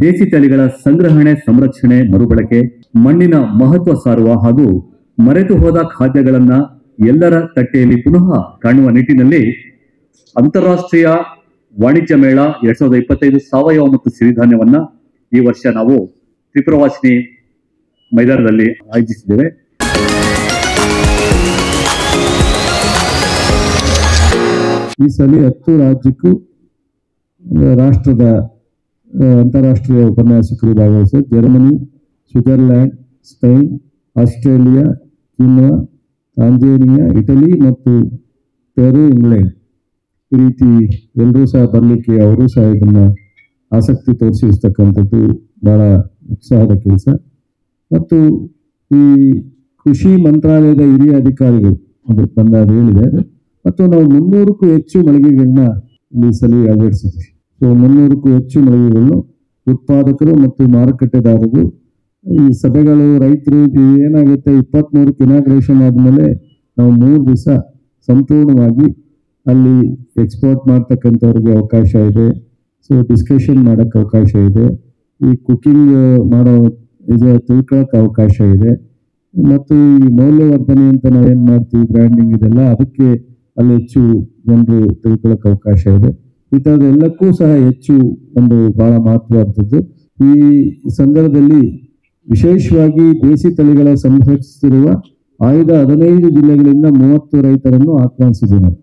ದೇಸಿ ತಳಿಗಳ ಸಂಗ್ರಹಣೆ, ಸಂರಕ್ಷಣೆ, ಮರುಬಳಕೆ, ಮಣ್ಣಿನ ಮಹತ್ವ ಸಾರುವ ಹಾಗೂ ಮರೆತು ಹೋದ ಖಾದ್ಯಗಳನ್ನ ಎಲ್ಲರ ತಟ್ಟೆಯಲ್ಲಿ ಪುನಃ ಕಾಣುವ ನಿಟ್ಟಿನಲ್ಲಿ ಅಂತಾರಾಷ್ಟ್ರೀಯ ವಾಣಿಜ್ಯ ಮೇಳ 2025 ಸಾವಯವ ಮತ್ತು ಸಿರಿಧಾನ್ಯವನ್ನ ಈ ವರ್ಷ ನಾವು ತ್ರಿಪುರವಾಸಿನಿ ಮೈದಾನದಲ್ಲಿ ಆಯೋಜಿಸಿದ್ದೇವೆ. ಈ ಸಲ 10 ರಾಜ್ಯಕ್ಕೂ ರಾಷ್ಟ್ರದ ಅಂತಾರಾಷ್ಟ್ರೀಯ ಉಪನ್ಯಾಸಕರು ಭಾಗವಹಿಸಿದ Germany, Switzerland, Spain, Australia, Kenya, Tanzania, Italy ಮತ್ತು ಪೆರು, ಇಂಗ್ಲೆಂಡ್ ಈ ರೀತಿ ಎಲ್ಲರೂ ಸಹ ಬರಲಿಕ್ಕೆ ಅವರು ಸಹ ಇದನ್ನು ಆಸಕ್ತಿ ತೋರಿಸಿರ್ತಕ್ಕಂಥದ್ದು ಬಹಳ ಉತ್ಸಾಹದ ಕೆಲಸ. ಮತ್ತು ಈ ಕೃಷಿ ಮಂತ್ರಾಲಯದ ಹಿರಿಯ ಅಧಿಕಾರಿಗಳು ಅದು ಬಂದಾಗ ಹೇಳಿದ್ದಾರೆ. ಮತ್ತು ನಾವು 300ಕ್ಕೂ ಹೆಚ್ಚು ಮಳಿಗೆಗಳನ್ನ ಈ ಸಲ ಅಳವಡಿಸಿದ್ವಿ. ಸೊ 300ಕ್ಕೂ ಹೆಚ್ಚು ಮಳಿಗೆಗಳನ್ನು ಉತ್ಪಾದಕರು ಮತ್ತು ಮಾರುಕಟ್ಟೆದಾರರು ಈ ಸಭೆಗಳು ರೈತರು ಏನಾಗುತ್ತೆ 23ಕ್ಕೆ ಇನಾಗ್ರೇಷನ್ ಆದಮೇಲೆ ನಾವು 3 ದಿವಸ ಸಂಪೂರ್ಣವಾಗಿ ಅಲ್ಲಿ ಎಕ್ಸ್ಪೋರ್ಟ್ ಮಾಡ್ತಕ್ಕಂಥವ್ರಿಗೆ ಅವಕಾಶ ಇದೆ. ಸೊ ಡಿಸ್ಕಷನ್ ಮಾಡೋಕ್ಕೆ ಅವಕಾಶ ಇದೆ. ಈ ಕುಕಿಂಗ್ ಮಾಡೋ ತಿಳ್ಕೊಳ್ಳೋಕೆ ಅವಕಾಶ ಇದೆ. ಮತ್ತು ಈ ಮೌಲ್ಯವರ್ಧನೆ ಅಂತ ನಾವೇನು ಮಾಡ್ತೀವಿ, ಬ್ರ್ಯಾಂಡಿಂಗ್ ಇದೆಲ್ಲ, ಅದಕ್ಕೆ ಅಲ್ಲಿ ಹೆಚ್ಚು ಜನರು ತಿಳ್ಕೊಳ್ಳೋಕೆ ಅವಕಾಶ ಇದೆ. ಈ ಥರದ್ದೆಲ್ಲಕ್ಕೂ ಸಹ ಹೆಚ್ಚು ಒಂದು ಬಹಳ ಮಹತ್ವವಾದದ್ದು. ಈ ಸಂದರ್ಭದಲ್ಲಿ ವಿಶೇಷವಾಗಿ ದೇಸಿ ತಳಿಗಳ ಸಂರಕ್ಷಿಸಿರುವ ಆಯ್ದ 15 ಜಿಲ್ಲೆಗಳಿಂದ 30 ರೈತರನ್ನು ಆಹ್ವಾನಿಸಿದ್ದೀವಿ ನಾವು.